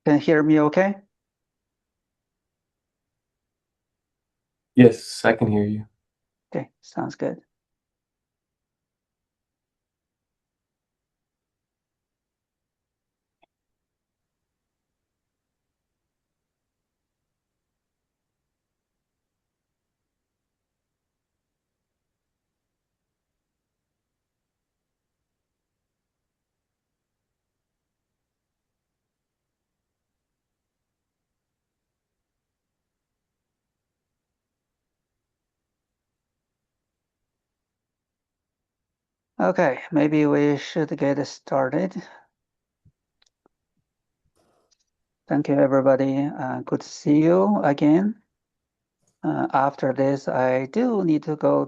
Can you hear me okay? Yes, I can hear you. Okay, sounds good. Okay, maybe we should get started. Thank you, everybody. Good to see you again. After this, I do need to go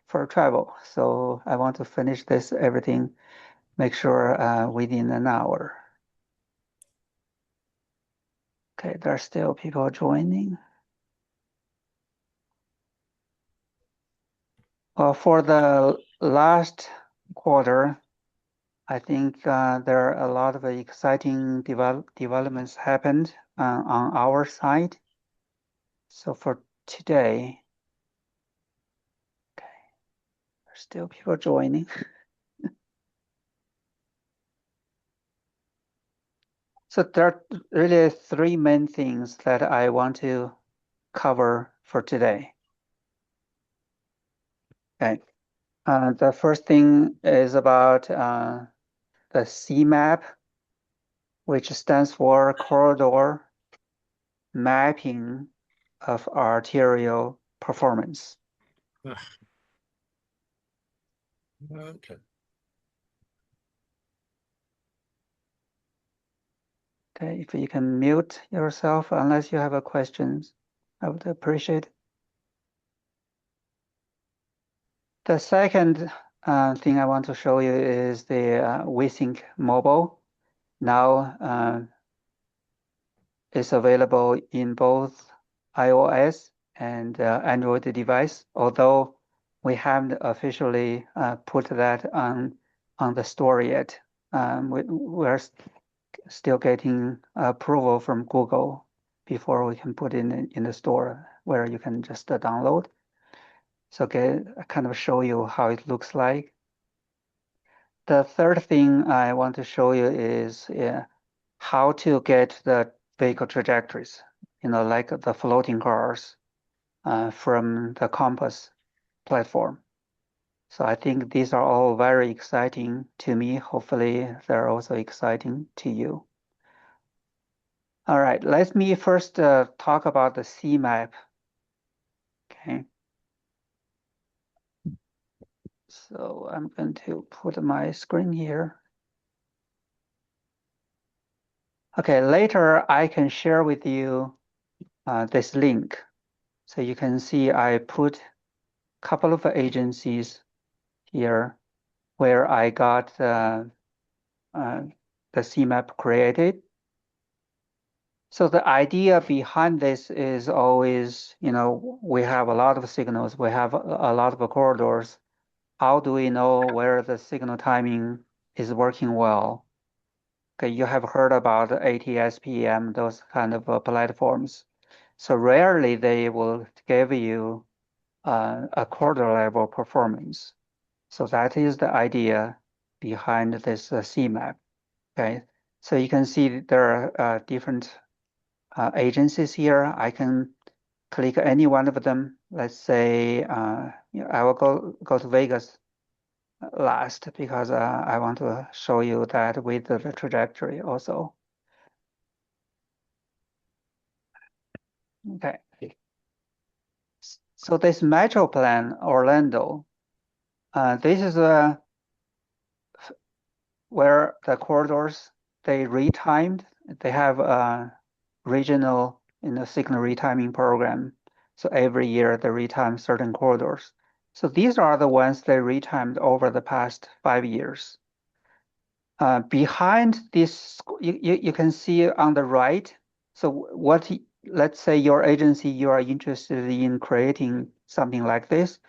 for travel, so I want to finish this everything, make sure within an hour. Okay, there are still people joining. Well, for the last quarter, I think there are a lot of exciting developments happened on our side. So for today, okay, there's still people joining. So there are really three main things that I want to cover for today. Okay. The first thing is about the CMAP, which stands for Corridor Mapping of Arterial Performance. Ah, okay. Okay, if you can mute yourself unless you have a questions, I would appreciate it. The second thing I want to show you is the WaySync mobile. Now it's available in both iOS and Android device, although we haven't officially put that on the store yet. We're still getting approval from Google before we can put it in the store where you can just download. So kind of show you how it looks like. The third thing I want to show you is how to get the vehicle trajectories, like the floating cars from the Compass platform. So I think these are all very exciting to me. Hopefully, they're also exciting to you. All right, let me first talk about the CMAP. Okay, so I'm going to put my screen here. Okay, later I can share with you this link. So you can see I put a couple of agencies here where I got uh, the CMAP created. So the idea behind this is always, we have a lot of signals, we have a lot of corridors. How do we know where the signal timing is working well? Okay, you have heard about ATSPM, those kind of platforms. So rarely they will give you a quarter level performance. So that is the idea behind this CMAP. Okay, so you can see there are different agencies here. I can click any one of them. Let's say I will go to Vegas last because I want to show you that with the trajectory also. Okay. So this Metro Plan Orlando, this is where the corridors they retimed. They have a regional signal retiming program. So every year they retime certain corridors. So these are the ones they retimed over the past 5 years. Behind this, you can see on the right. So let's say your agency, you are interested in creating something like this.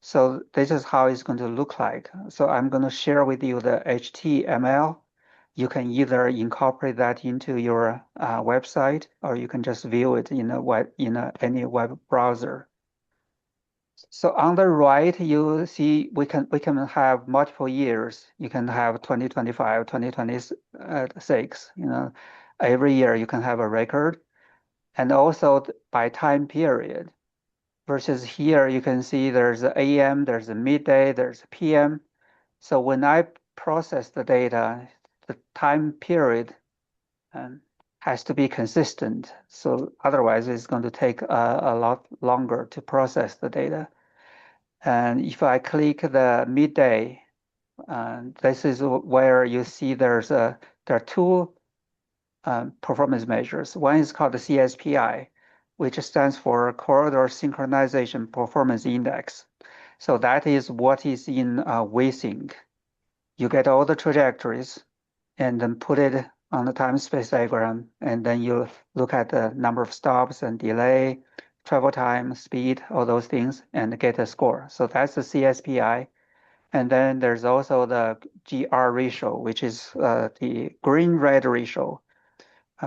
So this is how it's going to look like. So I'm going to share with you the HTML You can either incorporate that into your website, or you can just view it in any web browser. So on the right, you see we can have multiple years. You can have 2025, 2026. Every year you can have a record, and also by time period. Versus here, you can see there's a AM, there's a midday, there's a PM. So when I process the data, the time period um, has to be consistent. So otherwise, it's going to take a lot longer to process the data. And if I click the midday, this is where you see there are two performance measures. One is called the CSPI, which stands for Corridor Synchronization Performance Index. So that is what is in WaySync. You get all the trajectories and then put it on the time space diagram, and then you look at the number of stops and delay, travel time, speed, all those things, and get a score. So that's the CSPI. And then there's also the GR ratio, which is the green-red ratio,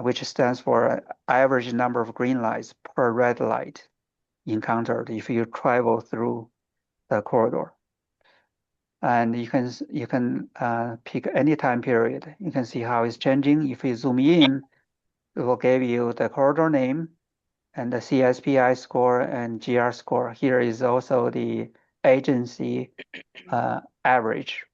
which stands for average number of green lights per red light encountered if you travel through the corridor. And you can pick any time period. You can see how it's changing. If you zoom in, it will give you the corridor name and the CSPI score and GR score. Here is also the agency average.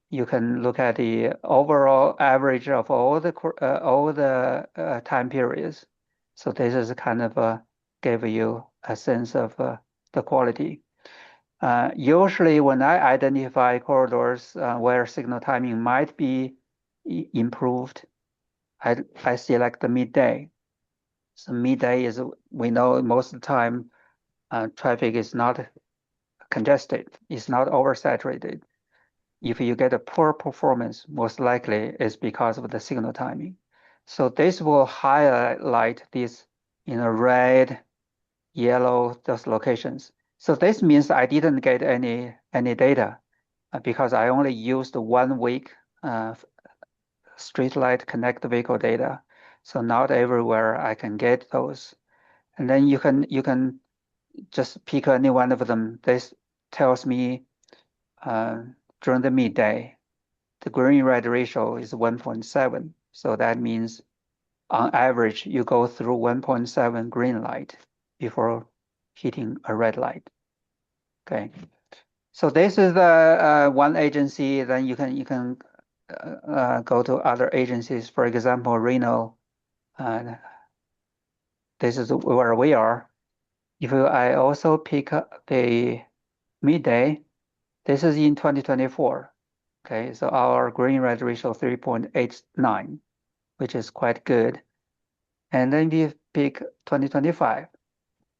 You can look at the overall average of all the time periods. So this is kind of give you a sense of the quality. Usually, when I identify corridors where signal timing might be improved, I select the midday. So midday is, we know most of the time traffic is not congested, it's not oversaturated. If you get a poor performance, most likely it's because of the signal timing. So this will highlight this red, yellow, those locations. So this means I didn't get any data because I only used 1 week street light connect vehicle data. So not everywhere I can get those. And then you can just pick any one of them. This tells me uh, during the midday, the green-red ratio is 1.7. So that means on average, you go through 1.7 green light before hitting a red light. Okay. So this is the one agency. Then you can go to other agencies. For example, Reno. This is where we are. If I also pick the midday, this is in 2024. Okay, so our green red ratio 3.89, which is quite good. And then we pick 2025.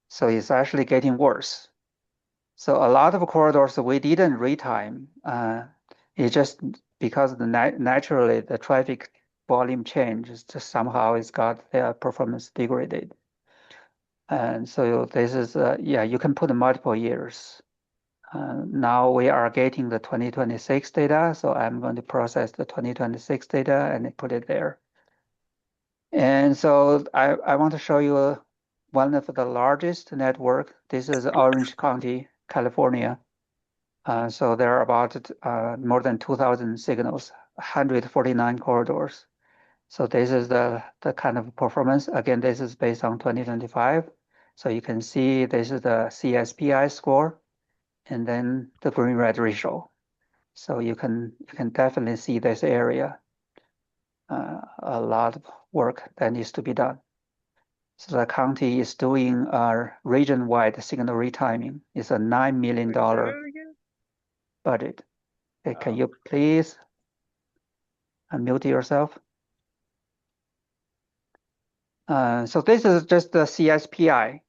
So it's actually getting worse. So a lot of corridors we didn't retime. It's just because naturally the traffic volume changes, just somehow it's got their performance degraded. And so this is, yeah, you can put multiple years. Now we are getting the 2026 data, so I'm going to process the 2026 data and put it there. And so I want to show you one of the largest network. This is Orange County, California. So there are about more than 2,000 signals, 149 corridors. So this is the kind of performance. Again, this is based on 2025. So you can see this is the CSPI score and then the green red ratio. So you can definitely see this area. A lot of work that needs to be done. So the county is doing a region-wide signal retiming. It's a $9 million budget. Okay, can you please unmute yourself? So this is just the CSPI.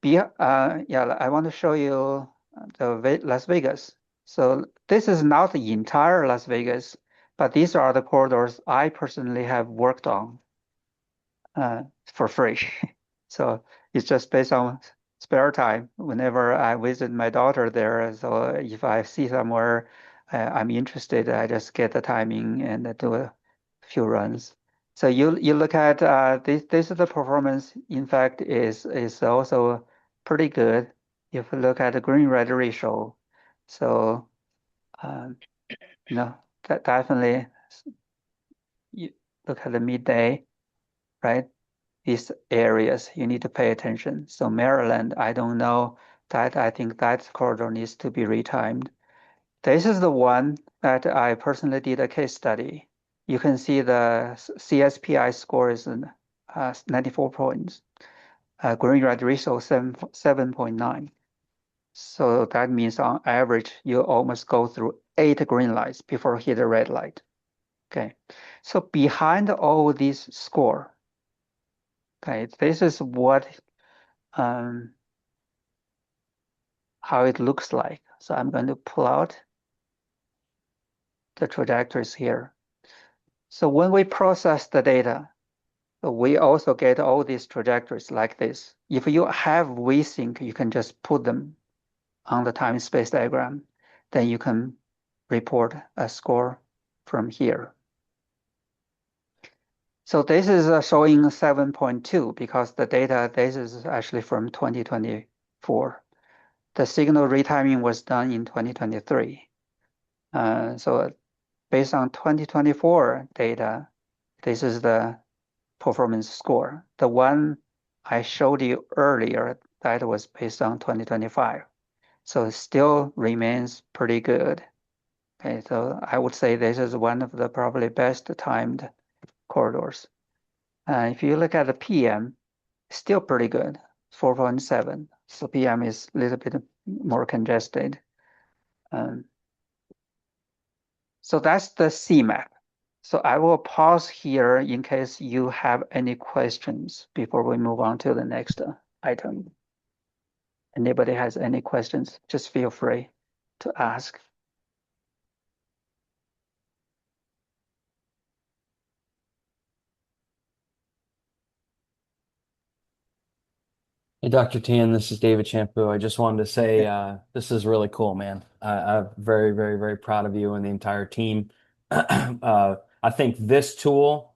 Yeah, I want to show you the Las Vegas. So this is not the entire Las Vegas, but these are the corridors I personally have worked on for free. So it's just based on spare time whenever I visit my daughter there. So if I see somewhere I'm interested, I just get the timing and do a few runs. So you look at this is the performance. In fact, is also pretty good if you look at the green red ratio. So um, no, that definitely you look at the midday, right? These areas you need to pay attention. So Maryland, I don't know that. I think that corridor needs to be retimed. This is the one that I personally did a case study. You can see the CSPI score is 94 points. Green red ratio 7.9. So that means on average, you almost go through 8 green lights before hit a red light. Okay. So behind all these score, okay, this is what um, how it looks like. So I'm going to pull out the trajectories here. So when we process the data, we also get all these trajectories like this. If you have WaySync, you can just put them on the time-space diagram. Then you can report a score from here. So this is showing 7.2 because the data, this is actually from 2024. The signal retiming was done in 2023. So based on 2024 data, this is the performance score. The one I showed you earlier, that was based on 2025. So it still remains pretty good. Okay, so I would say this is one of the probably best timed corridors. If you look at the PM, still pretty good, 4.7. So PM is a little bit more congested. Um, so that's the CMAP. So I will pause here in case you have any questions before we move on to the next item. Anybody has any questions, just feel free to ask. Hey, Dr. Tan, this is David Champu. I just wanted to say Okay. this is really cool, man. I'm very, very, very proud of you and the entire team. I think this tool,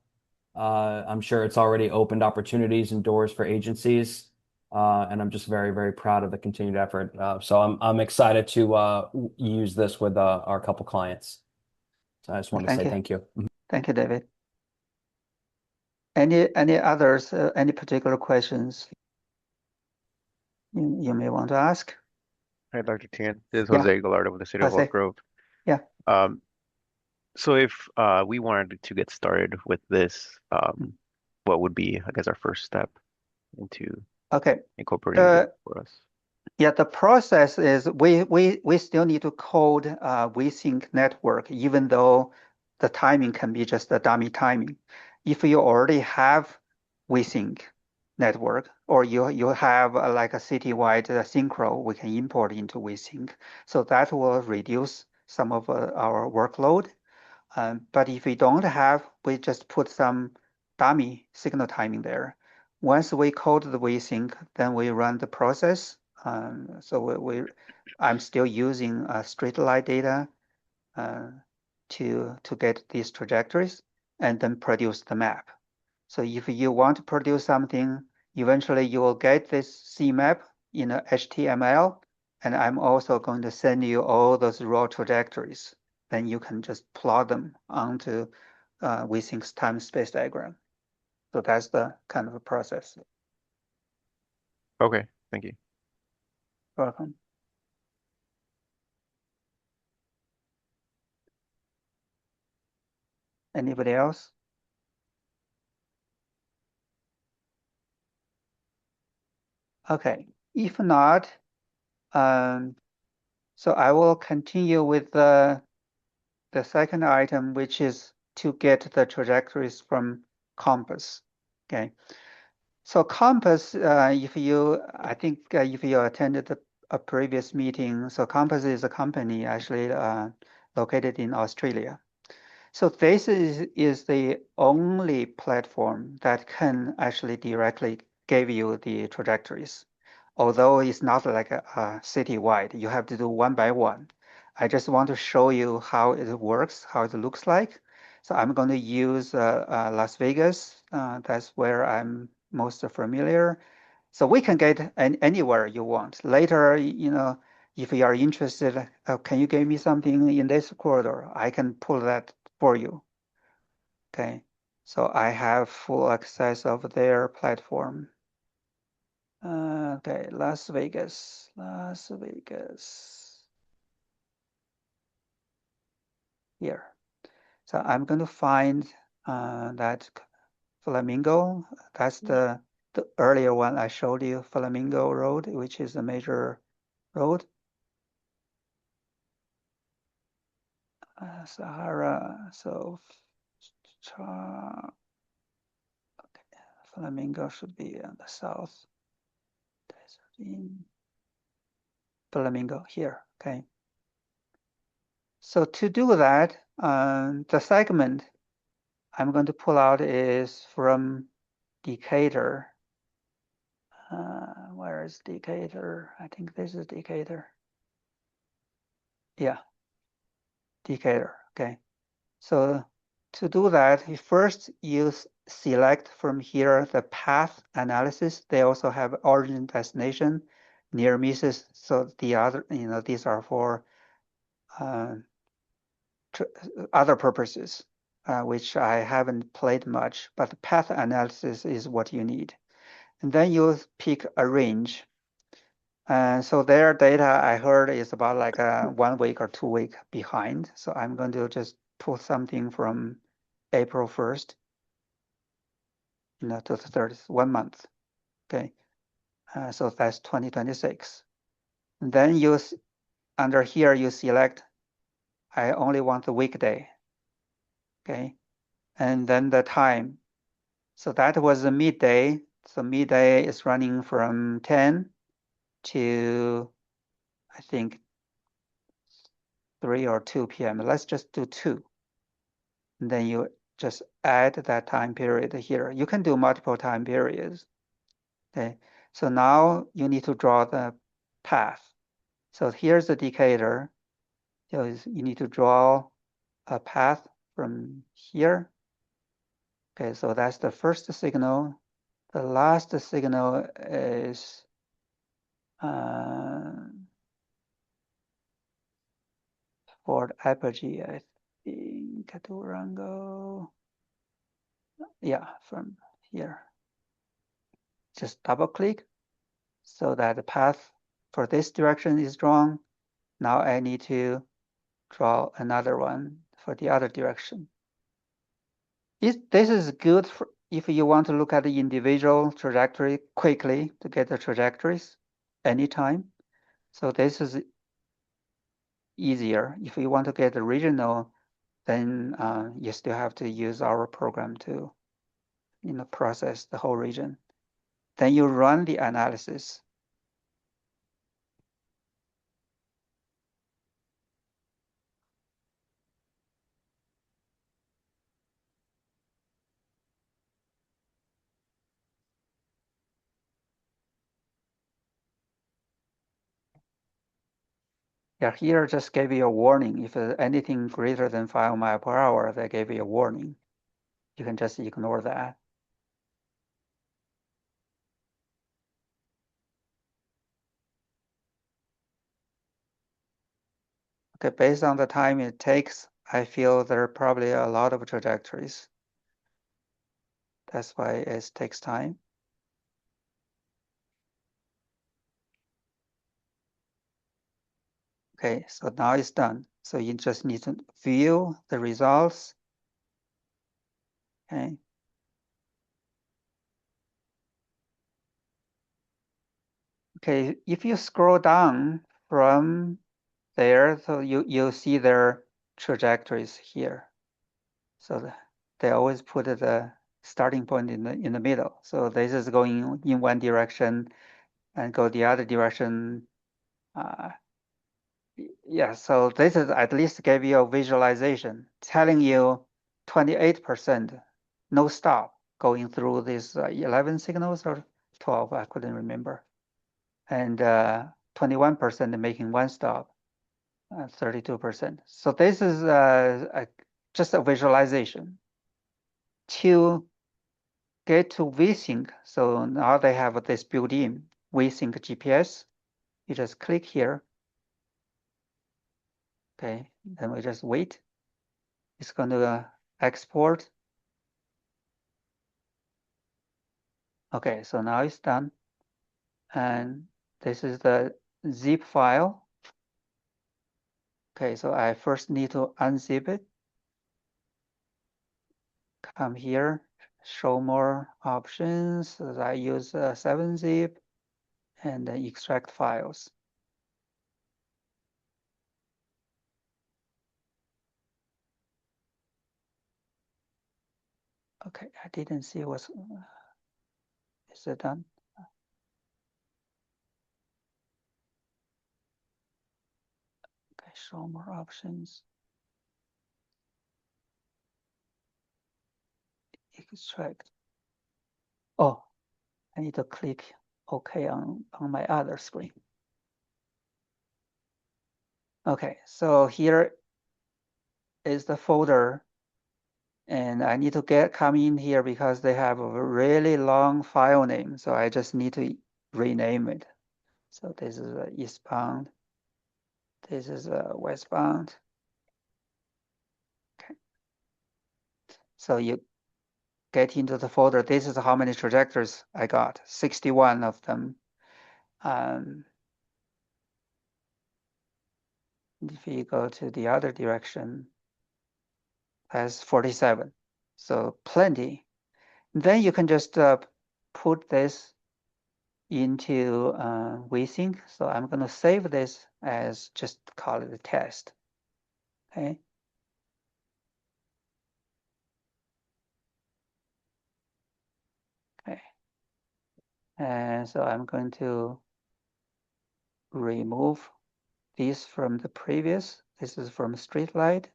I'm sure it's already opened opportunities and doors for agencies, and I'm just very, very proud of the continued effort. So I'm excited to use this with our couple clients. So I just wanted to Thank say you. thank you. Thank you, David. Any others, any particular questions you may want to ask? Hi, Dr. Tian. This is Yeah, Jose Gallardo with the City of Oak Jose. Grove. Yeah. Um, so if we wanted to get started with this, what would be, I guess, our first step into Okay. incorporating this for us? Yeah, the process is we still need to code WeSync network, even though the timing can be just a dummy timing. If you already have WeSync network, or you have like a citywide synchro, we can import into WeSync. So that will reduce some of our workload. But if we don't have, we just put some dummy signal timing there. Once we code the WeSync, then we run the process. So I'm still using straight line data uh, to get these trajectories and then produce the map. So if you want to produce something, eventually you will get this CMap in a HTML, and I'm also going to send you all those raw trajectories. Then you can just plot them onto WeSync's time-space diagram. So that's the kind of a process. Okay, thank you. Welcome. Anybody else? Okay, if not, so I will continue with the second item, which is to get the trajectories from Compass. Okay, so Compass, I think if you attended a previous meeting, so Compass is a company actually located in Australia. So this is the only platform that can actually directly give you the trajectories. Although it's not like a citywide, you have to do one by one. I just want to show you how it works, how it looks like. So I'm going to use Las Vegas. That's where I'm most familiar. So we can get anywhere you want. Later, if you are interested, can you give me something in this corridor? I can pull that for you. Okay. So I have full access of their platform. Okay, Las Vegas, Las Vegas. Here. So I'm going to find that Flamingo. That's the earlier one I showed you, Flamingo Road, which is a major road. Sahara. So okay. Flamingo should be on the south. Desert in Flamingo here. Okay. So to do that, the segment I'm going to pull out is from Decatur. Where is Decatur? I think this is Decatur. Yeah, Decatur. Okay. So to do that, first you select from here the path analysis. They also have origin destination, near misses. So the other, these are for uh, other purposes, which I haven't played much, but the path analysis is what you need. And then you pick a range. So their data I heard is about like 1 week or 2 week behind. So I'm going to just pull something from April 1st, to the 30th, 1 month. Okay. So that's 2026. And then under here, you select, I only want the weekday. Okay. And then the time. So that was the midday. So midday is running from 10 to, I think, 3 or 2 p.m. Let's just do 2. And then you just add that time period here. You can do multiple time periods. Okay. So now you need to draw the path. So here's the Decatur. So you need to draw a path from here. Okay, so that's the first signal. The last signal is Fort Apogee, I think, Durango. Yeah, from here. Just double click so that the path for this direction is drawn. Now I need to draw another one for the other direction. This is good if you want to look at the individual trajectory quickly to get the trajectories anytime. So this is easier. If you want to get the regional, then you still have to use our program to process the whole region. Then you run the analysis. Yeah, here just gave you a warning. If anything greater than 5 miles per hour, they gave you a warning. You can just ignore that. Okay, based on the time it takes, I feel there are probably a lot of trajectories. That's why it takes time. Okay, so now it's done. So you just need to view the results. Okay. Okay, if you scroll down from there, so you see their trajectories here. So they always put the starting point in the middle. So this is going in one direction and go the other direction. Yeah, so this is at least gave you a visualization telling you 28% no stop going through these 11 signals or 12, I couldn't remember. And 21% making one stop. 32%. So this is just a visualization to get to WaySync. So now they have this built-in WaySync GPS. You just click here. Okay, then we just wait. It's going to export. Okay, so now it's done. And this is the zip file. Okay, so I first need to unzip it. Come here, show more options. So I use 7-zip and then extract files. Okay, I didn't see what's, is it done? Okay, show more options. Extract. Oh, I need to click OK on my other screen. Okay, so here is the folder, and I need to come in here because they have a really long file name. So I just need to rename it. So this is eastbound. This is westbound. Okay. So you get into the folder. This is how many trajectories I got, 61 of them. If you go to the other direction, that's 47. So plenty. Then you can just put this into WaySync. So I'm going to save this as just call it a test. Okay. Okay. And so I'm going to remove this from the previous. This is from streetlight.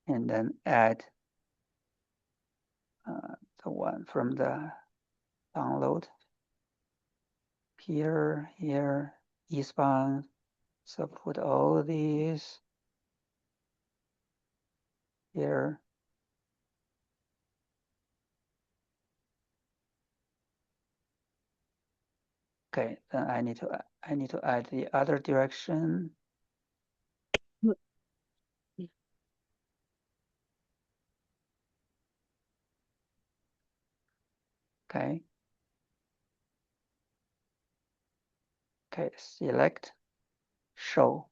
And then add the one from the download. Here, eastbound. So put all these here. Okay, then I need to add the other direction. Okay. Okay, select, show.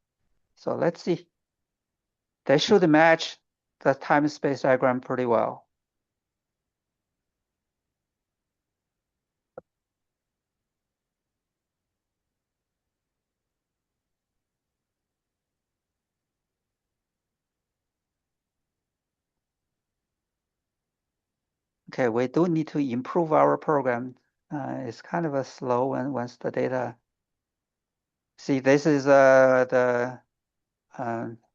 So let's see. They should match the time-space diagram pretty well. Okay, we do need to improve our program. It's kind of a slow one once the data. See, this is the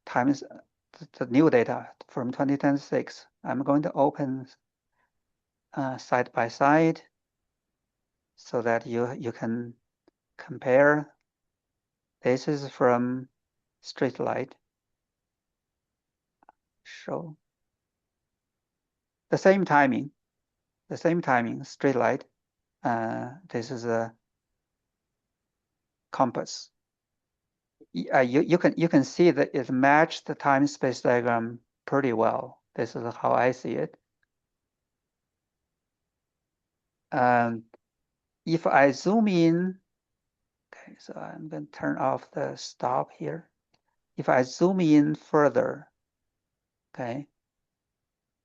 times the new data from 2026. I'm going to open side by side so that you can compare. This is from streetlight. Show the same timing, streetlight. This is a compass. You can see that it matched the time-space diagram pretty well. This is how I see it. If I zoom in, okay, so I'm going to turn off the stop here. If I zoom in further, okay,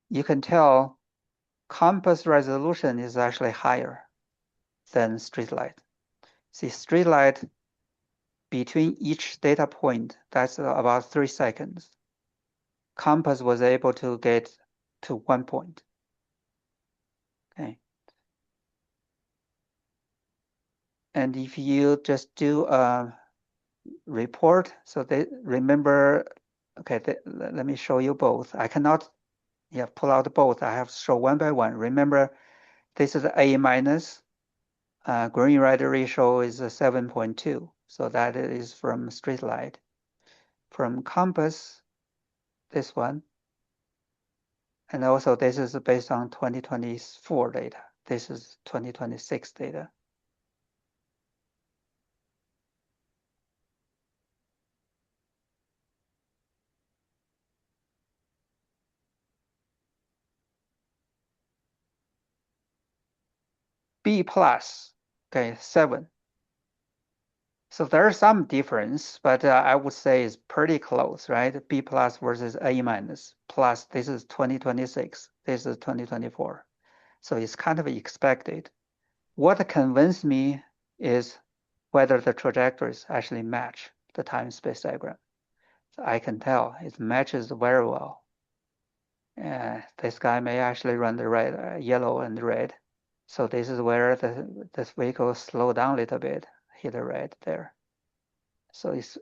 you can tell compass resolution is actually higher than streetlight. See, streetlight between each data point, that's about 3 seconds. Compass was able to get to 1 point. Okay. And if you just do a report, so they remember, okay, let me show you both. I cannot pull out both. I have to show one by one. Remember, this is A minus green-red ratio is 7.2. So that is from Streetlight. From Compass, this one, and also this is based on 2024 data. This is 2026 data. B plus, okay, 7. So there's some difference, but I would say it's pretty close, right? B plus versus A minus. Plus, this is 2026. This is 2024. So it's kind of expected. What convinced me is whether the trajectories actually match the time-space diagram. So I can tell it matches very well. This guy may actually run the red, yellow and red. So this is where this vehicle slow down a little bit, hit the red there. So it's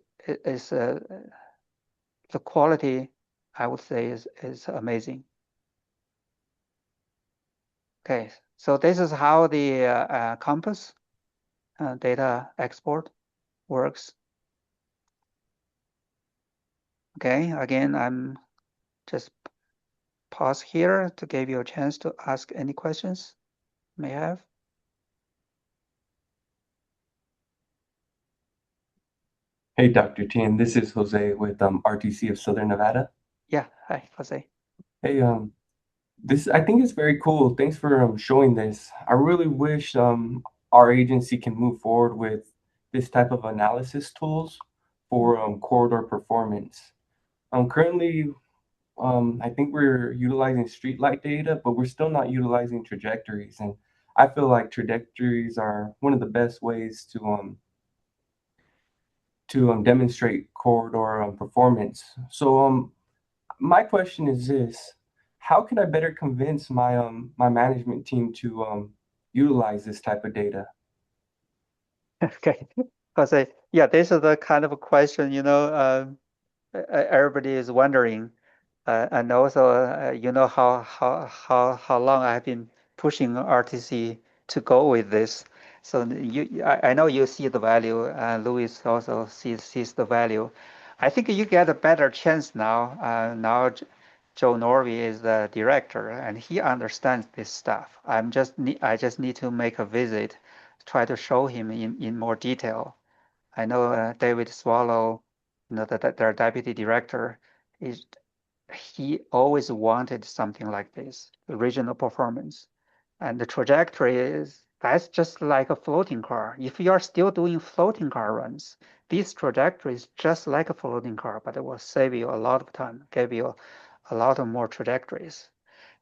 the quality, I would say, is amazing. Okay, so this is how the Compass data export works. Okay, again, I'm just pause here to give you a chance to ask any questions you may have. Hey, Dr. Tien, this is Jose with RTC of Southern Nevada. Yeah, hi, Jose. Hey, this I think is very cool. Thanks for showing this. I really wish our agency can move forward with this type of analysis tools for corridor performance. Currently, I think we're utilizing streetlight data, but we're still not utilizing trajectories. And I feel like trajectories are one of the best ways to demonstrate corridor performance. So my question is this: how can I better convince my management team to utilize this type of data? Okay, Jose. Yeah, this is the kind of a question, everybody is wondering. And also, you know how long I've been pushing RTC to go with this. So I know you see the value. Louis also sees the value. I think you get a better chance now. Now Joe Norby is the director, and he understands this stuff. I just need to make a visit, try to show him in more detail. I know David Swallow, their deputy director, is he always wanted something like this, the regional performance. And the trajectory that's just like a floating car. If you are still doing floating car runs, this trajectory is just like a floating car, but it will save you a lot of time, give you a lot of more trajectories.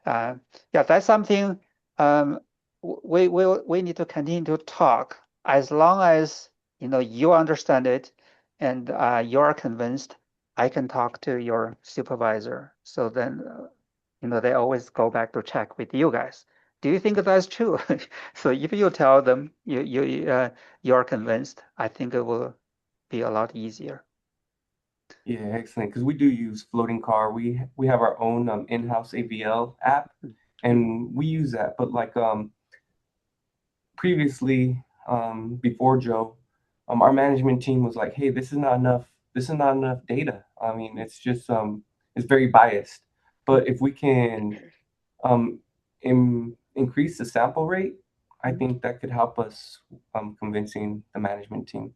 Yeah, that's something um, we need to continue to talk as long as you understand it and you're convinced. I can talk to your supervisor. So then, they always go back to check with you guys. Do you think that's true? So if you tell them you're convinced, I think it will be a lot easier. Yeah, excellent. Because we do use floating car. We have our own in-house AVL app, Mm, and we use that. But like previously, before Joe, our management team was like, "Hey, this is not enough. This is not enough data. I mean, it's just it's very biased. But if we can increase the sample rate, I mm, think that could help us convincing the management team.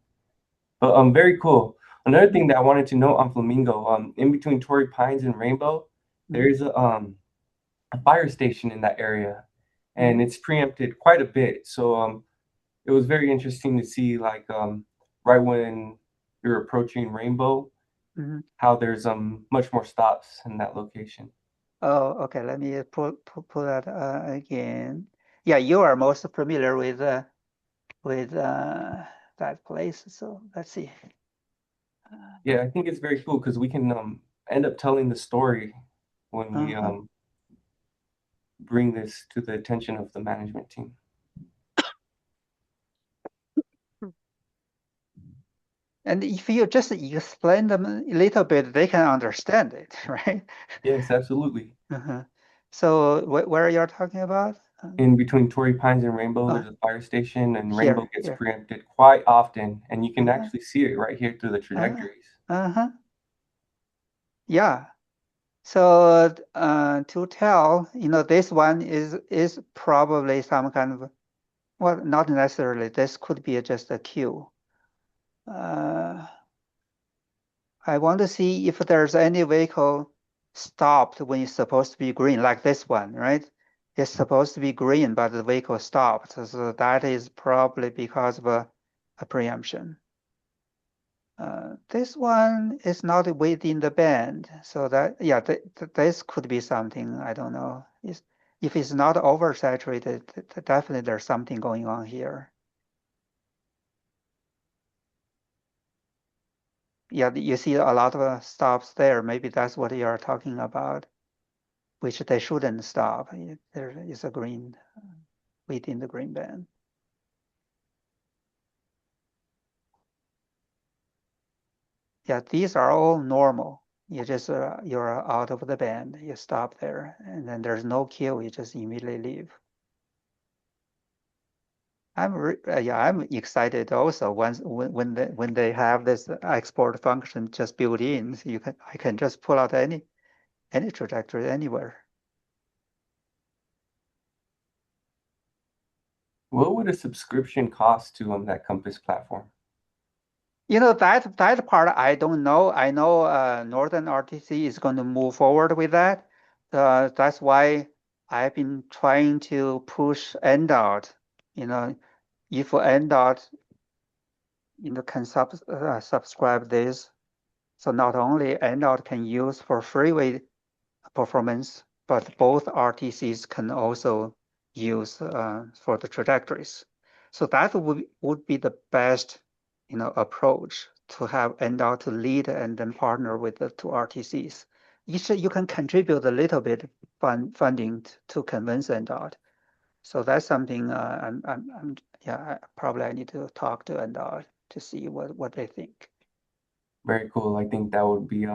But very cool. Another thing that I wanted to know on Flamingo, in between Torrey Pines and Rainbow, there mm, is a fire station in that area, and mm, it's preempted quite a bit. So it was very interesting to see like right when you're approaching Rainbow, mm. how there's much more stops in that location. Oh, okay. Let me pull that again. Yeah, you are most familiar with that place. So let's see. Yeah, I think it's very cool because we can end up telling the story when we Uh-huh. bring this to the attention of the management team. And if you just explain them a little bit, they can understand it, right? Yes, absolutely. Uh-huh. So where you're talking about? In between Torrey Pines and Rainbow, Oh, there's a fire station, and Rainbow here, gets here. preempted quite often, and you can Uh-huh, actually see it right here through the uh-huh, trajectories. uh-huh. Yeah. So to tell, this one is probably some kind of, well, not necessarily. This could be just a queue. I want to see if there's any vehicle stopped when it's supposed to be green, like this one, right? It's supposed to be green, but the vehicle stopped. So that is probably because of a preemption. This one is not within the band, so that, yeah, this could be something, I don't know. If it's not oversaturated, definitely there's something going on here. Yeah, you see a lot of stops there. Maybe that's what you are talking about, which they shouldn't stop. There is a green within the green band. Yeah, these are all normal. You're out of the band. You stop there, and then there's no queue. You just immediately leave. I'm excited also when they have this export function just built in. So I can just pull out any trajectory anywhere. What would a subscription cost to that Compass platform? That part I don't know. I know Northern RTC is going to move forward with that. That's why I've been trying to push NDOT. If NDOT can subscribe this, so not only NDOT can use for freeway performance, but both RTCs can also use for the trajectories. So that would be the best, approach to have NDOT to lead and then partner with the two RTCs. You can contribute a little bit funding to convince NDOT. So that's something yeah, probably I need to talk to NDOT to see what they think. Very cool. I think that would be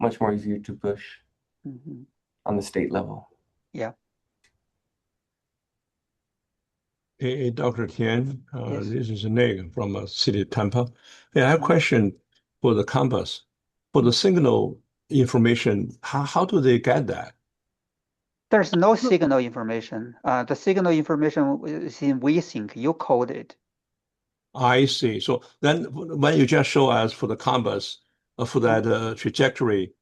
much more easier to push Hmm. on the state level. Yeah. Hey, Dr. Tian, Yes. this is Nick from City Tampa. Hey, I have a Mhm. question for the Compass. For the signal information, how do they get that? There's no signal information. The signal information is in WaySync. You code it. I see. So then when you just show us for the Compass, for that trajectory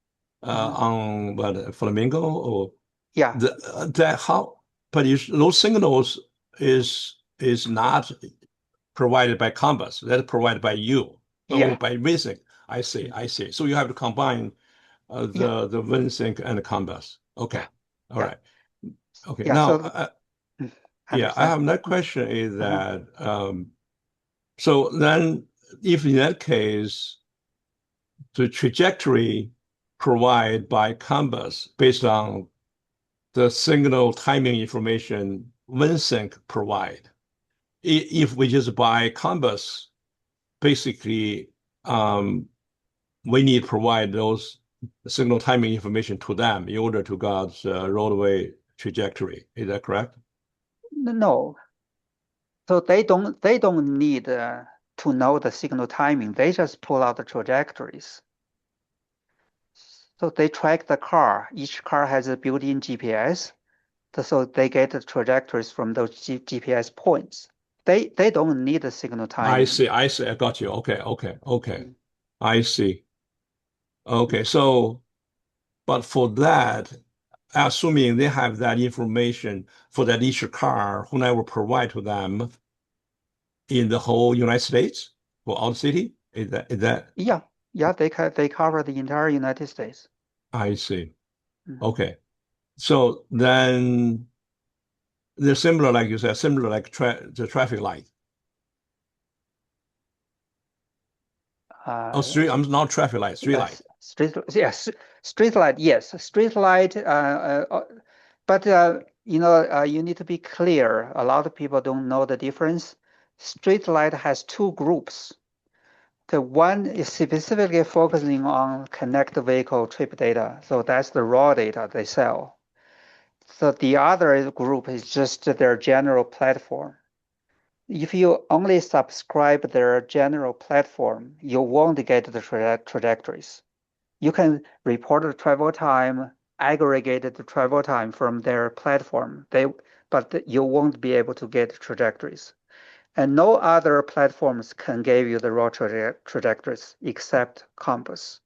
Mhm. on what, Flamingo or Yeah. that how, but those signals is not provided by Compass. That's provided by you or Yeah. by WaySync. I see. Mhm. I see. So you have to combine Yeah. the WaySync and the Compass. Okay. Yeah. All Yeah. right. Okay. Yeah. Now, So mm, yeah, I understand. have another question is Uh-huh. that so then if in that case the trajectory provided by Compass based on the signal timing information WaySync provide, if we just buy Compass, basically we need to provide those signal timing information to them in order to get roadway trajectory. Is that correct? No. So they don't need to know the signal timing. They just pull out the trajectories. So they track the car. Each car has a built-in GPS. So they get the trajectories from those GPS points. They don't need the signal I timing. see. I see. I got you. Okay. Okay. Okay. Mm, I see. mm. Okay. So, but for that, assuming they have that information for that each car, who I will provide to them in the whole United States for all city, is that Yeah, yeah, they cover the entire United States. I see. Mhm. Okay. So then they're similar, like you said, similar like the traffic light. Oh, Uh, street. I'm not traffic light, street light. yes, street light, yes, street light. But you need to be clear. A lot of people don't know the difference. Street light has two groups. The one is specifically focusing on connected vehicle trip data. So that's the raw data they sell. So the other group is just their general platform. If you only subscribe their general platform, you won't get the trajectories. You can report the travel time, aggregate the travel time from their platform, but you won't be able to get trajectories. And no other platforms can give you the raw trajectories except Compass.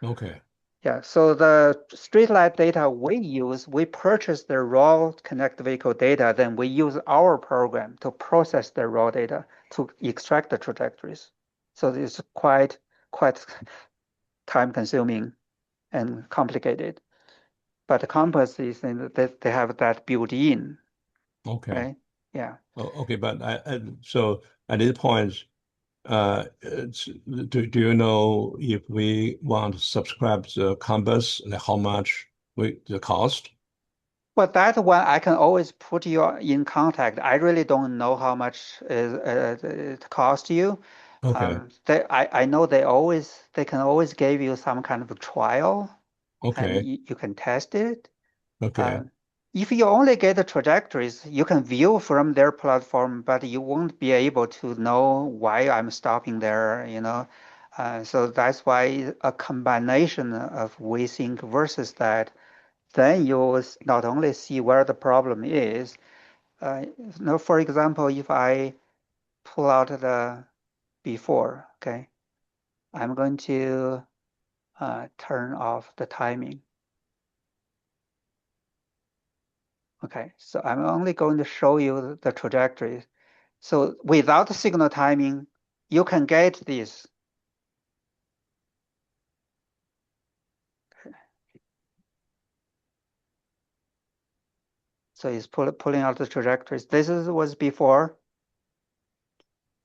Okay. Yeah, so the streetlight data we use, we purchase the raw connect vehicle data, then we use our program to process the raw data to extract the trajectories. So it's quite time consuming and complicated. But the Compass is they have that built in, Okay. right? Yeah. Okay, but so at this point, do you know if we want to subscribe to Compass, like how much the cost? But that one I can always put you in contact. I really don't know how much it cost you. Okay. I know they can always give you some kind of a trial and Okay. you can test it. Okay. Uh, if you only get the trajectories, you can view from their platform, but you won't be able to know why I'm stopping there, you know. So that's why a combination of WaySync versus that, then you will not only see where the problem is. Now, for example, if I pull out the before, okay, I'm going to turn off the timing. Okay, so I'm only going to show you the trajectory. So without the signal timing, you can get this. So it's pulling out the trajectories. Was before.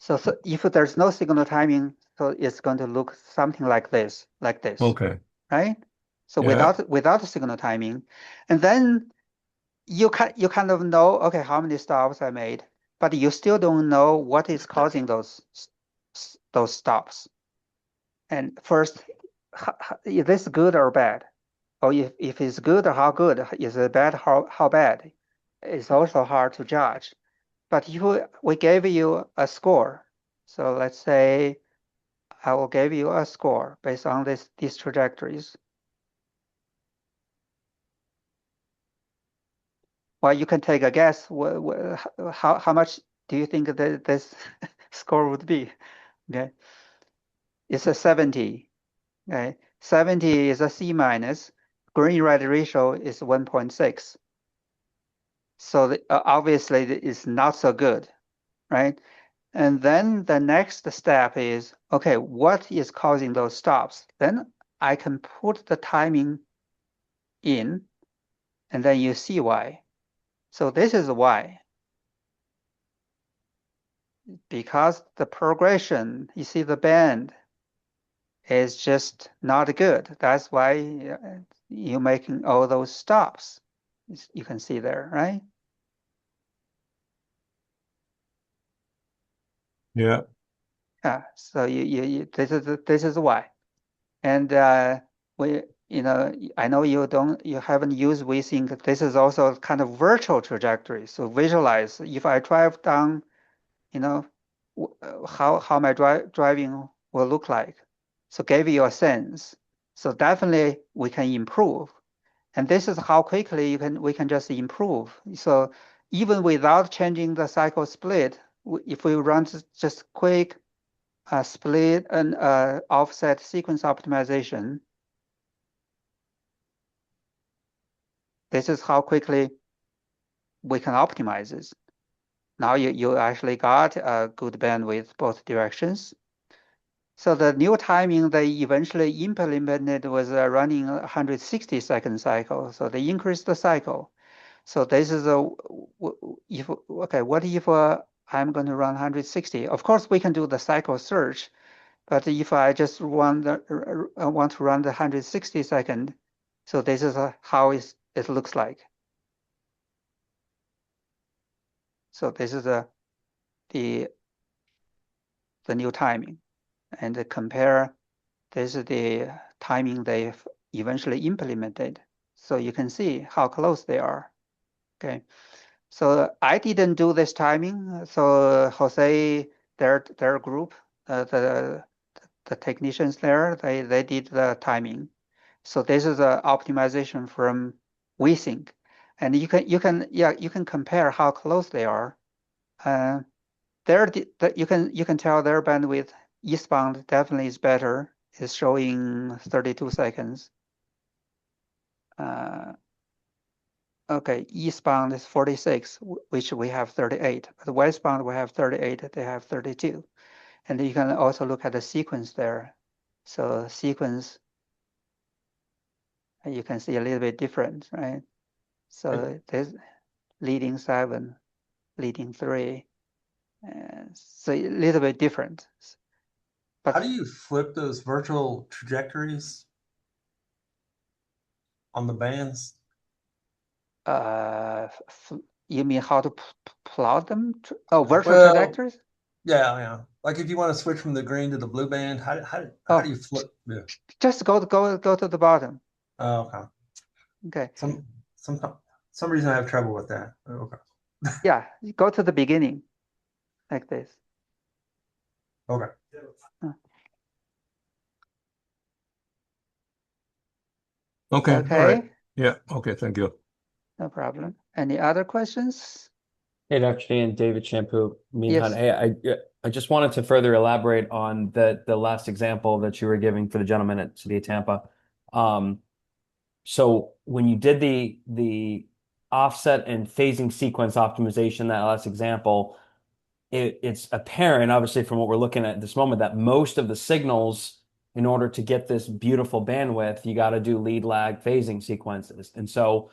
So if there's no signal timing, so it's going to look something like this, Okay. right? So Yeah. without the signal timing, and then you kind of know, okay, how many stops I made, but you still don't know what is causing those stops. And first, is this good or bad? Or if it's good, how good? Is it bad? How bad? It's also hard to judge. But if we gave you a score, so let's say I will give you a score based on these trajectories. Well, you can take a guess. How much do you think that this score would be? Okay, it's a 70. Okay, 70 is a C minus. Green red ratio is 1.6. So obviously it's not so good, right? And then the next step is, okay, what is causing those stops? Then I can put the timing in, and then you see why. So this is why. Because the progression, you see the band is just not good. That's why you're making all those stops. You can see there, right? Yeah. Yeah. So this is why. And we, I know you haven't used WeSync. This is also kind of virtual trajectory. So visualize if I drive down, you know, how my driving will look like. So give you a sense. So definitely we can improve. And this is how quickly we can just improve. So even without changing the cycle split, if we run just quick split and offset sequence optimization, this is how quickly we can optimize this. Now you actually got a good bandwidth both directions. So the new timing they eventually implemented was running 160-second cycle. So they increased the cycle. So this is what if I'm going to run 160? Of course, we can do the cycle search, but if I just want to run the 160-second, so this is how it looks like. So this is the new timing, and compare this is the timing they've eventually implemented. So you can see how close they are. Okay, so I didn't do this timing. So Jose, their group, the technicians there, they did the timing. So this is a optimization from WaySync, and you can compare how close they are. You can tell their bandwidth eastbound definitely is better. It's showing 32 seconds. Okay, eastbound is 46, which we have 38. But westbound we have 38, they have 32. And you can also look at the sequence there. So sequence, you can see a little bit different, right? So there's leading 7, leading 3. So a little bit different. But How do you flip those virtual trajectories on the bands? you mean how to plot them? Oh, virtual Well, trajectories? yeah. Like if you want to switch from the green to the blue band, how Oh, do you flip? Yeah. just go to the bottom. Oh, okay. Okay. Some reason I have trouble with that. Okay. Yeah, go to the beginning, like this. Okay. Okay. All Okay, right. Yeah. Okay. Thank you. no problem. Any other questions? Hey, Dr. Dan, David Shampoo, Minhan. Yes. Hey, I just wanted to further elaborate on the last example that you were giving for the gentleman at City of Tampa. So when you did the offset and phasing sequence optimization, that last example, it's apparent, obviously, from what we're looking at this moment, that most of the signals, in order to get this beautiful bandwidth, you got to do lead lag phasing sequences. And so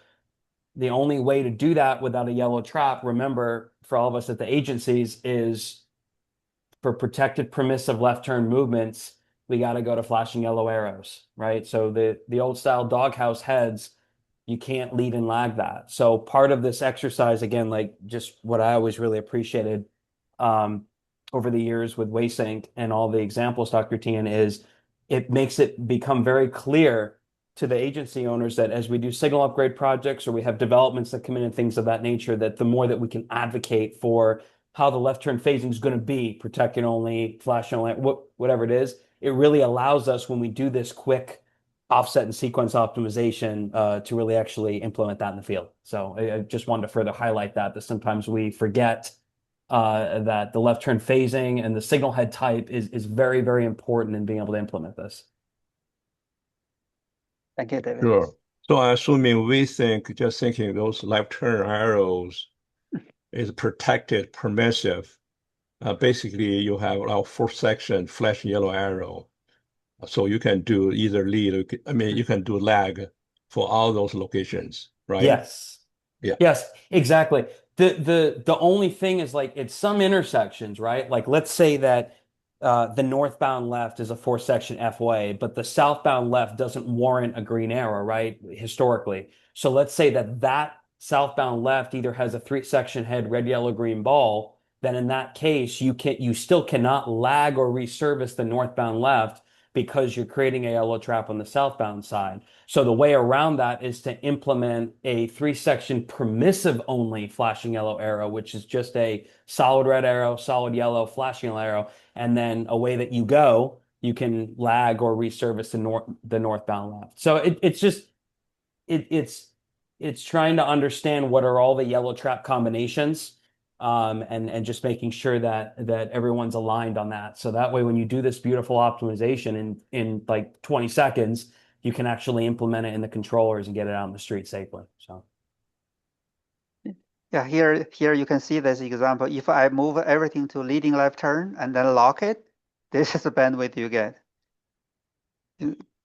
the only way to do that without a yellow trap, remember, for all of us at the agencies, is for protected permissive left turn movements, we got to go to flashing yellow arrows, right? So the old style doghouse heads, you can't lead and lag that. So part of this exercise, again, like just what I always really appreciated um, over the years with WaySync and all the examples, Dr. Tian, is it makes it become very clear to the agency owners that as we do signal upgrade projects or we have developments that come in and things of that nature, that the more that we can advocate for how the left turn phasing is going to be, protecting only, flashing only, whatever it is, it really allows us when we do this quick offset and sequence optimization to really actually implement that in the field. So I just wanted to further highlight that sometimes we forget that the left turn phasing and the signal head type is very, very important in being able to implement this. Thank you, David. Sure. So assuming we think, just thinking those left turn arrows is protected, permissive. Basically, you have a 4-section flash yellow arrow. So you can do either lead, you can do lag for all those locations, right? Yes. Yeah. Yes, exactly. The only thing is like it's some intersections, right? Like let's say that the northbound left is a 4-section F-way, but the southbound left doesn't warrant a green arrow, right? Historically. So let's say that that southbound left either has a 3-section head, red, yellow, green ball. Then in that case, you still cannot lag or reservice the northbound left because you're creating a yellow trap on the southbound side. So the way around that is to implement a 3-section permissive only flashing yellow arrow, which is just a solid red arrow, solid yellow, flashing yellow arrow, and then away that you go, you can lag or reservice the northbound left. So it's trying to understand what are all the yellow trap combinations, and just making sure that everyone's aligned on that. So that way, when you do this beautiful optimization in like 20 seconds, you can actually implement it in the controllers and get it out in the street safely. So Yeah, here you can see this example. If I move everything to leading left turn and then lock it, this is the bandwidth you get.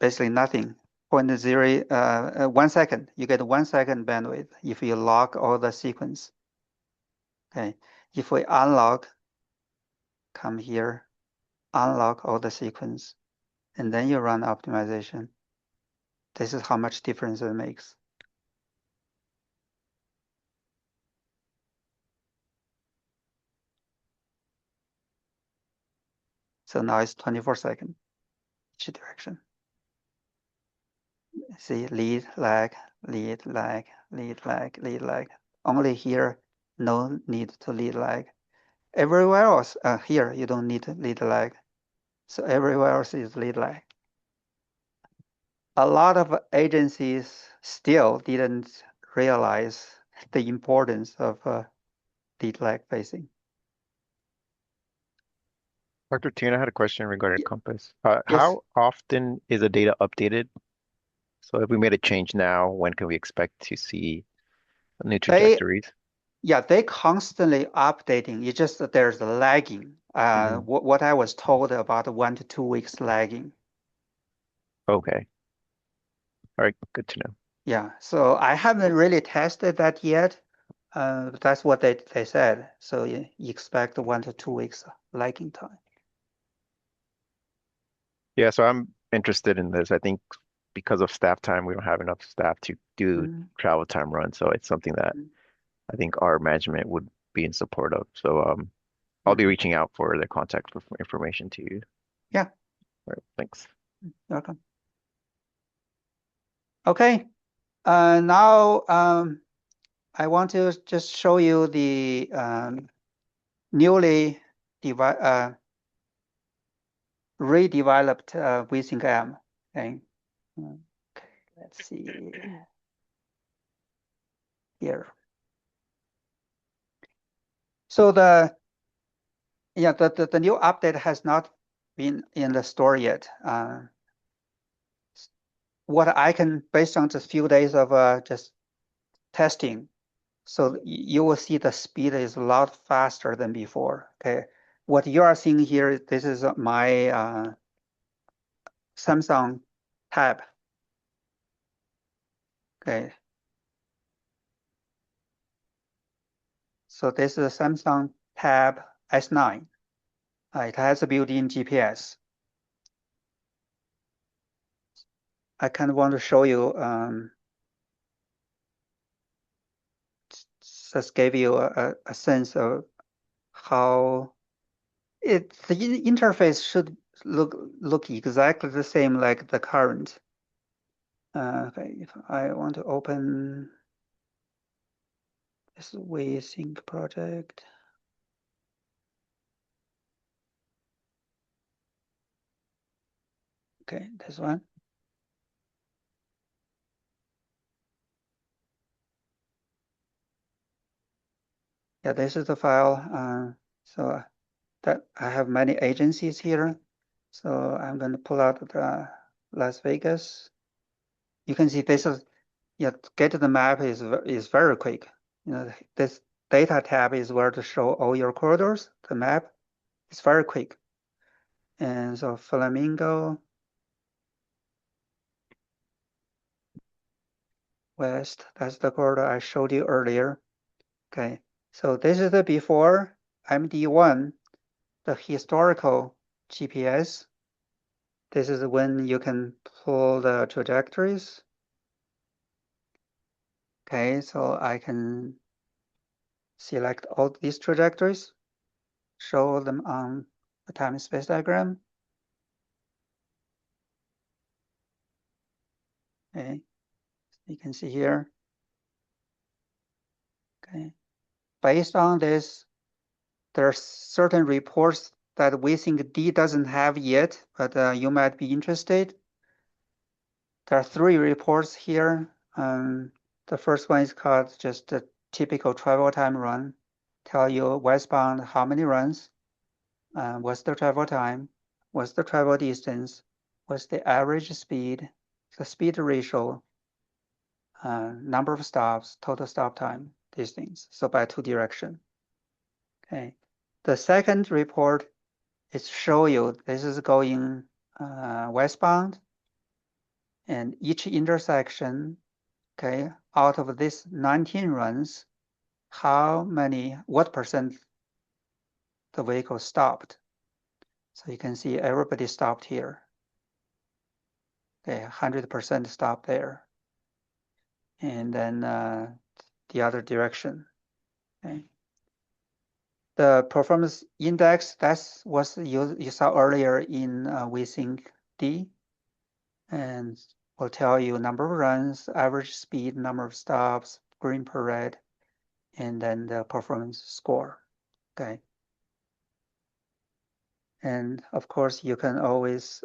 Basically nothing. 1 second. You get 1 second bandwidth if you lock all the sequence. Okay. If we unlock, come here, unlock all the sequence, and then you run optimization. This is how much difference it makes. So now it's 24 seconds each direction. See, lead, lag, lead, lag, lead, lag, lead, lag. Only here, no need to lead lag. Everywhere else, here you don't need to lead lag. So everywhere else is lead lag. A lot of agencies still didn't realize the importance of lead lag facing. Dr. Tuna had a question regarding Y- Compass. Yes, How often is the data updated? So if we made a change now, when can we expect to see new they trajectories? they constantly updating. It's just that there's lagging. Hmm. What I was told about 1 to 2 weeks lagging. Okay. All right. Good to know. Yeah, so I haven't really tested that yet. That's what they said. So you expect 1 to 2 weeks lagging time. Yeah. So I'm interested in this. I think because of staff time, we don't have enough staff to do Mm, travel time runs. So it's something that mm, I think our management would be in support of. So I'll be mhm. reaching out for the contact information to you. Yeah, All right. Thanks. welcome. Okay, now I want to just show you the newly redeveloped WaySync-M. Okay. Okay, let's see here. So the new update has not been in the store yet. What I can, based on just few days of just testing, so you will see the speed is a lot faster than before. Okay, what you are seeing here, this is my Samsung Tab. Okay, so this is a Samsung Tab S9. It has a built-in GPS. I kind of want to show you, just give you a sense of how the interface should look exactly the same like the current. Okay, if I want to open this WaySync project. Okay, this one. Yeah, this is the file. So that I have many agencies here. So I'm going to pull out the Las Vegas. You can see this is, yeah, get to the map is very quick. You know, this data tab is where to show all your corridors. The map is very quick. And so Flamingo West, that's the corridor I showed you earlier. Okay, so this is the before MD1, the historical GPS. This is when you can pull the trajectories. Okay, so I can select all these trajectories, show them on the time space diagram. Okay, you can see here. Okay, based on this, there are certain reports that we think D doesn't have yet, but you might be interested. There are 3 reports here. The first one is called just a typical travel time run. Tell you westbound how many runs, what's the travel time, what's the travel distance, what's the average speed, the speed ratio, number of stops, total stop time, these things. So by 2 direction. Okay. The second report is show you this is going westbound, and each intersection, okay, out of this 19 runs, what percent the vehicle stopped. So you can see everybody stopped here. Okay, 100% stop there. And then the other direction. Okay. The performance index, that's what you saw earlier in WaySync D. And will tell you number of runs, average speed, number of stops, green per red. and then the performance score. Okay. And of course, you can always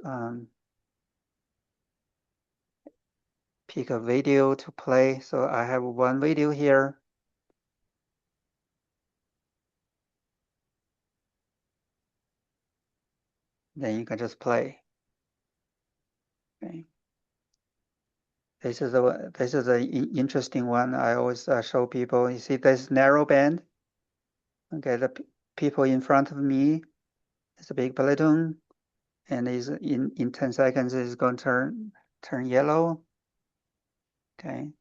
pick a video to play. So I have one video here. Then you can just play. Okay. This is an interesting one. I always show people. You see this narrow band. Okay, the people in front of me is a big platoon, and is in 10 seconds is going to turn yellow. Okay,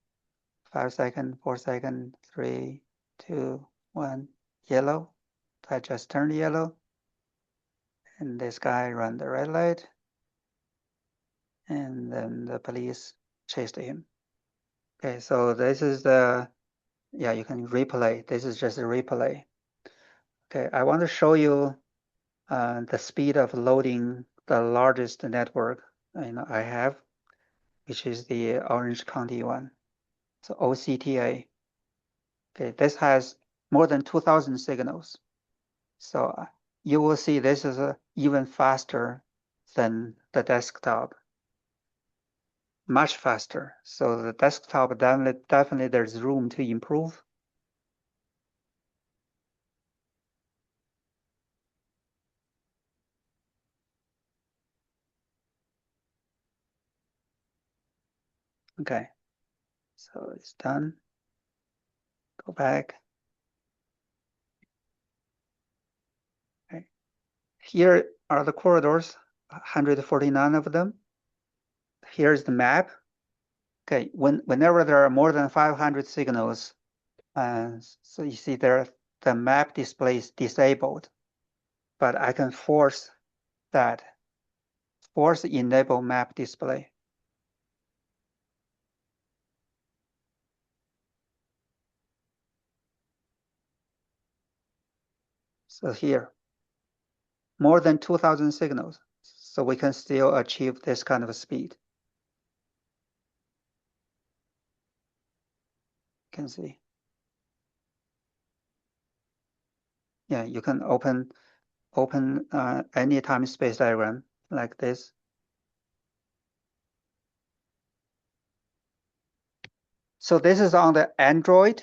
5 seconds, 4 seconds, 3, 2, 1, yellow. That just turned yellow. And this guy ran the red light, and then the police chased him. Okay, so this is the, yeah, you can replay. This is just a replay. Okay, I want to show you the speed of loading the largest network I have, which is the Orange County one. So OCTA. Okay, this has more than 2,000 signals. So you will see this is even faster than the desktop, much faster. So the desktop definitely there's room to improve. Okay, so it's done. Go back. Okay. Here are the corridors, 149 of them. Here's the map. Okay, whenever there are more than 500 signals, so you see there the map display is disabled, but I can force enable map display. So here, more than 2,000 signals. So we can still achieve this kind of speed. You can see. Yeah, you can open any time space diagram like this. So this is on the Android.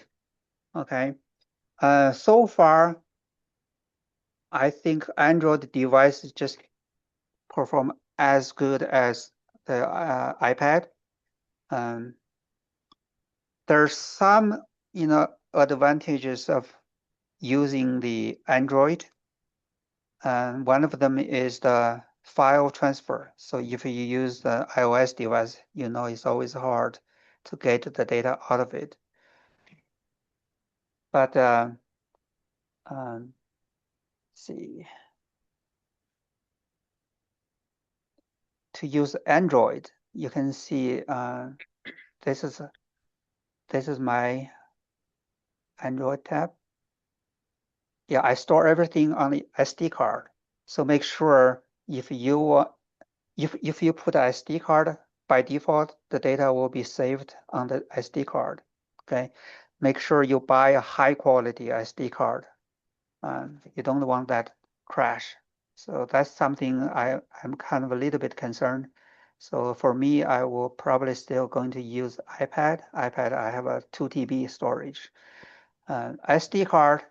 Okay. So far, I think Android devices just perform as good as the iPad. There's some, advantages of using the Android. And one of them is the file transfer. So if you use the iOS device, it's always hard to get the data out of it. But see, to use Android, you can see this is my Android tab. Yeah, I store everything on the SD card. So make sure if you put an SD card, by default, the data will be saved on the SD card. Okay, make sure you buy a high quality SD card. You don't want that crash. So that's something I'm kind of a little bit concerned. So for me, I will probably still going to use iPad. I have a 2 TB storage. SD card,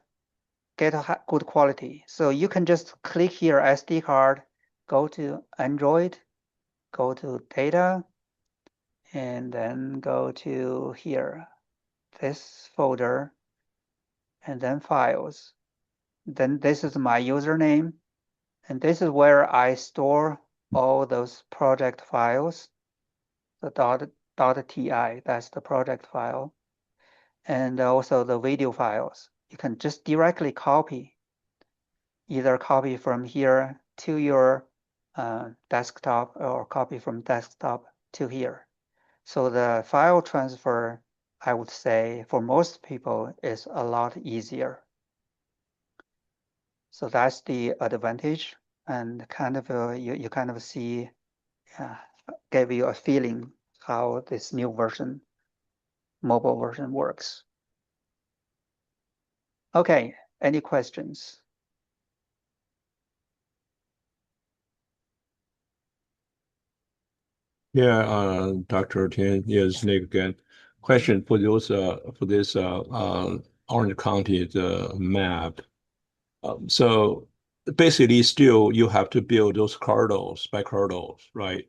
get a good quality. So you can just click here, SD card, go to Android, go to data, and then go to here, this folder, and then files. Then this is my username, and this is where I store all those project files, the .ti, that's the project file, and also the video files. You can just directly copy, either copy from here to your desktop or copy from desktop to here. So the file transfer, I would say, for most people is a lot easier. So that's the advantage, and kind of you kind of see, give you a feeling how this new version, mobile version works. Okay, any questions? Yeah, Dr. Tian, yes, Nick again. Question for those for this Orange County the map. So basically, still you have to build those corridors by corridors, right?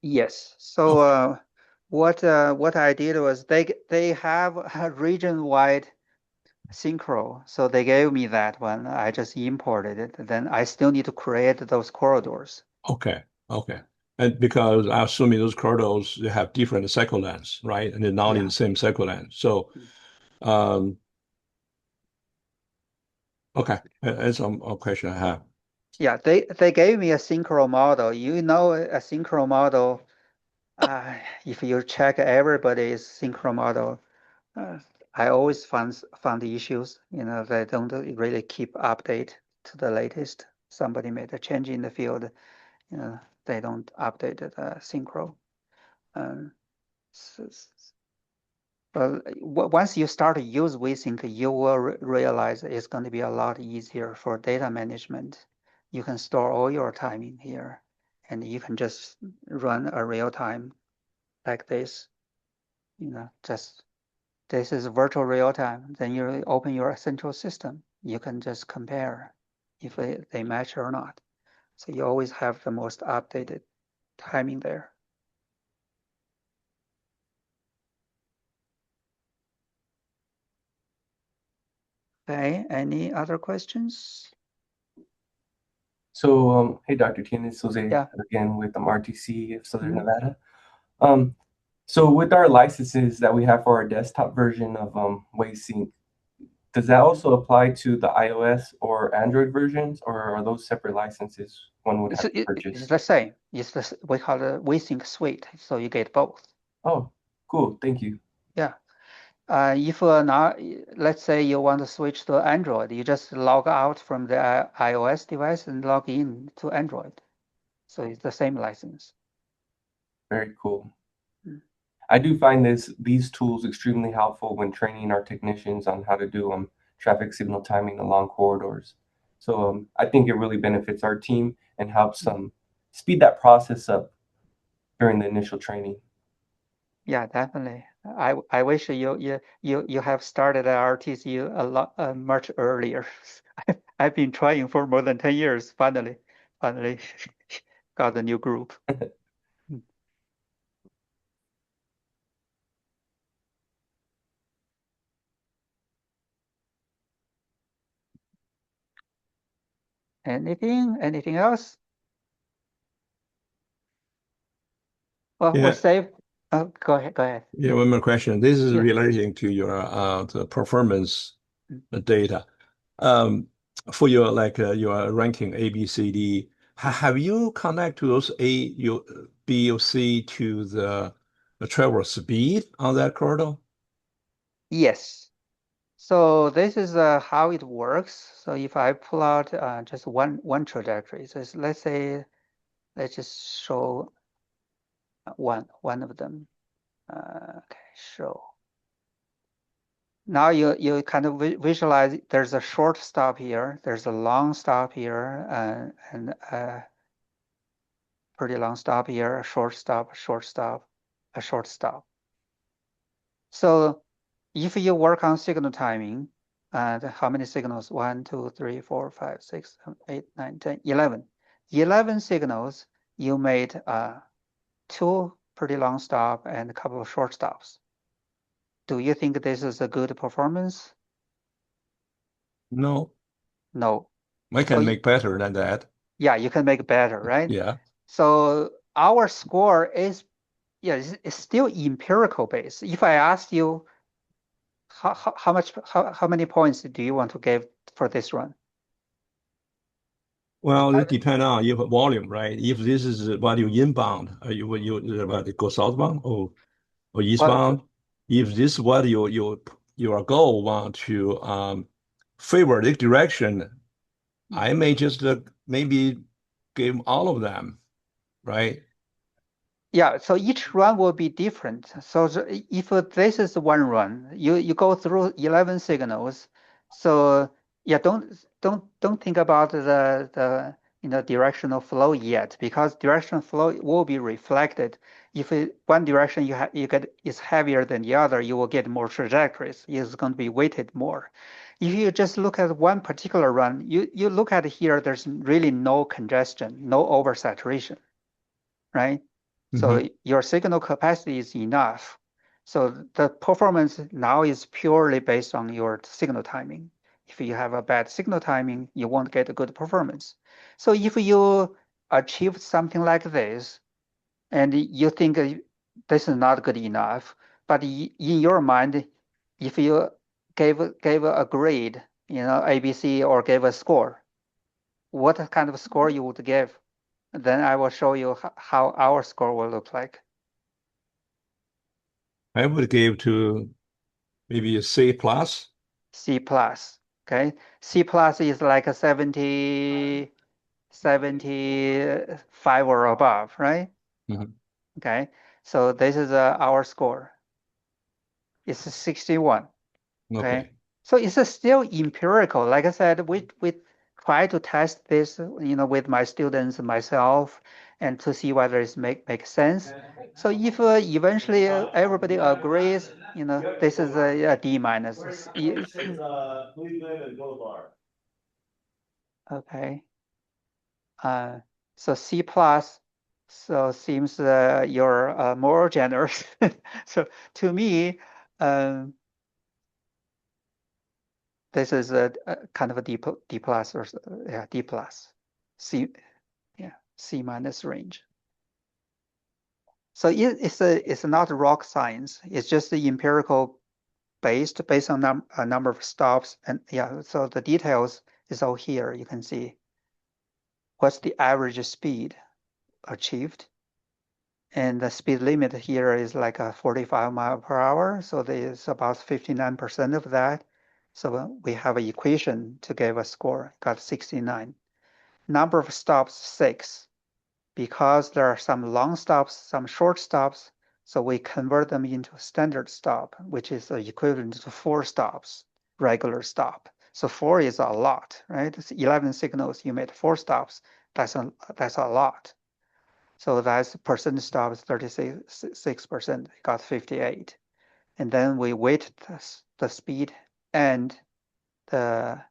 Yes. So Okay. what I did was they have a region-wide synchro, so they gave me that one. I just imported it. Then I still need to create those corridors. Okay. Okay. And because I assuming those corridors they have different cycle lengths, right? And they're not in Yeah. the same cycle length. So um okay. That's a question I have. Yeah, they gave me a synchro model. You know, a synchro model. If you check everybody's synchro model, uh, I always found the issues. You know, they don't really keep update to the latest. Somebody made a change in the field. You know, they don't update the synchro. Um, s- s- Well, once you start to use WaySync, you will realize it's going to be a lot easier for data management. You can store all your time in here, and you can just run a real time like this. You know, just this is virtual real time. Then you open your central system. You can just compare if they match or not. So you always have the most updated timing there. Okay, any other questions? So, hey, Dr. Tien, it's Jose Yeah. again with RTC of Southern Mhm. Nevada. So with our licenses that we have for our desktop version of WaySync, does that also apply to the iOS or Android versions, or are those separate licenses one would have to It's purchase? the same. We call it WaySync suite, so you get both. Oh, cool. Thank you. Yeah. If now, let's say you want to switch to Android, you just log out from the iOS device and log in to Android. So it's the same license. Very cool. Mm. I do find these tools extremely helpful when training our technicians on how to do traffic signal timing along corridors. So I think it really benefits our team and helps speed that process up during the initial training. Yeah, definitely. I wish you have started at RTC a lot much earlier. I've been trying for more than 10 years. Finally got a new group. Mm. Anything else? Well, we're Yeah. safe. Oh, go ahead. Go ahead. Yeah, one more question. This is Yeah. relating to your the performance Mm. data. For your like your ranking A, B, C, D, have you connect to those A, B, or C to the travel speed on that corridor? Yes. So this is how it works. So if I pull out just one trajectory, so let's say let's just show one of them. Okay, show. Now you kind of visualize there's a short stop here, there's a long stop here, and a pretty long stop here, a short stop, a short stop, a short stop. So if you work on signal timing, how many signals? 1, 2, 3, 4, 5, 6, 7, 8, 9, 10, 11. 11 signals, you made 2 pretty long stop and a couple of short stops. Do you think this is a good performance? No, No. I So can make better than that. yeah, you can make better, right? Yeah. So our score is, yeah, it's still empirical based. If I asked you how many points do you want to give for this run? Well, it depends on your volume, right? If this is what you inbound, you what it go southbound or Well, eastbound. If this is what your goal want to favor this direction, I may just maybe give all of them, right? yeah, so each run will be different. So if this is one run, you go through 11 signals, So yeah, don't think about the directional flow yet, because directional flow will be reflected. If one direction you get is heavier than the other, you will get more trajectories. It's going to be weighted more. If you just look at one particular run, you look at here, there's really no congestion, no oversaturation, right? So your signal capacity is enough. So the performance now is purely based on your signal timing. If you have a bad signal timing, you won't get a good performance. So if you achieve something like this, and you think this is not good enough, but in your mind, if you gave a grade, ABC, or gave a score, what kind of score you would give? Then I will show you how our score will look like. I would give to maybe a C plus. C plus, okay? C plus is like a 70, 75 or above, right? Mhm. Okay, so this is our score. It's 61, okay? Okay. So it's still empirical. Like I said, we try to test this, with my students and myself, and to see whether it makes sense. So if eventually everybody agrees, this is a D minus. Okay. So C plus, so seems you're more generous. So to me, um, this is a kind of a D plus, or yeah, D plus, C, yeah, C minus range. So it's not rock science. It's just the empirical based on a number of stops, and yeah. So the details is all here. You can see what's the average speed achieved. And the speed limit here is like a 45 mile per hour. So there's about 59% of that. So we have an equation to give a score, got 69. Number of stops, 6. Because there are some long stops, some short stops, so we convert them into a standard stop, which is equivalent to 4 stops, regular stop. So 4 is a lot, right? It's 11 signals, you made 4 stops. That's a lot. So that's percent stops 36%, got 58. And then we weight the speed and the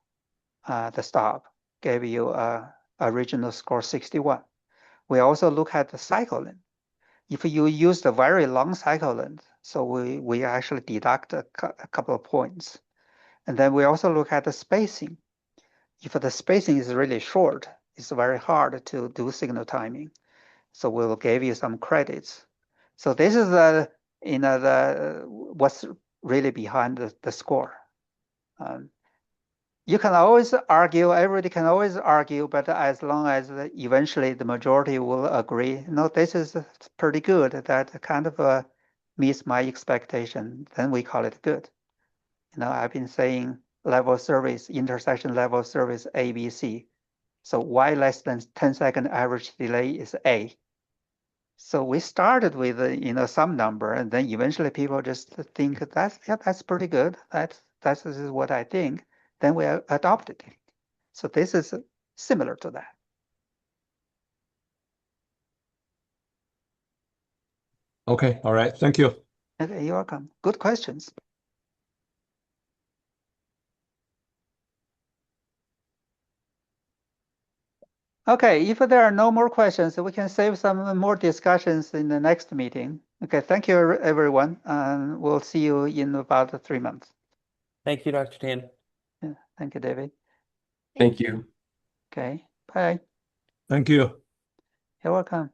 stop, gave you a original score 61. We also look at the cycle length. If you use the very long cycle length, so we actually deduct a couple of points. And then we also look at the spacing. If the spacing is really short, it's very hard to do signal timing. So we will give you some credits. So this is what's really behind the score. You can always argue, everybody can always argue, but as long as eventually the majority will agree, no, this is pretty good, that kind of meets my expectation, then we call it good. I've been saying level of service, intersection level of service, ABC. So Y less than 10-second average delay is A. So we started with some number, and then eventually people just think that's pretty good. That's what I think. Then we adopted it. So this is similar to that. Okay. All right. Thank you. Okay, you're welcome. Good questions. Okay, if there are no more questions, we can save some more discussions in the next meeting. Okay, thank you, everyone. And we'll see you in about 3 months. Thank you, Dr. Tan. Yeah, thank you, David. Thank you. Okay, bye. Thank you. You're welcome.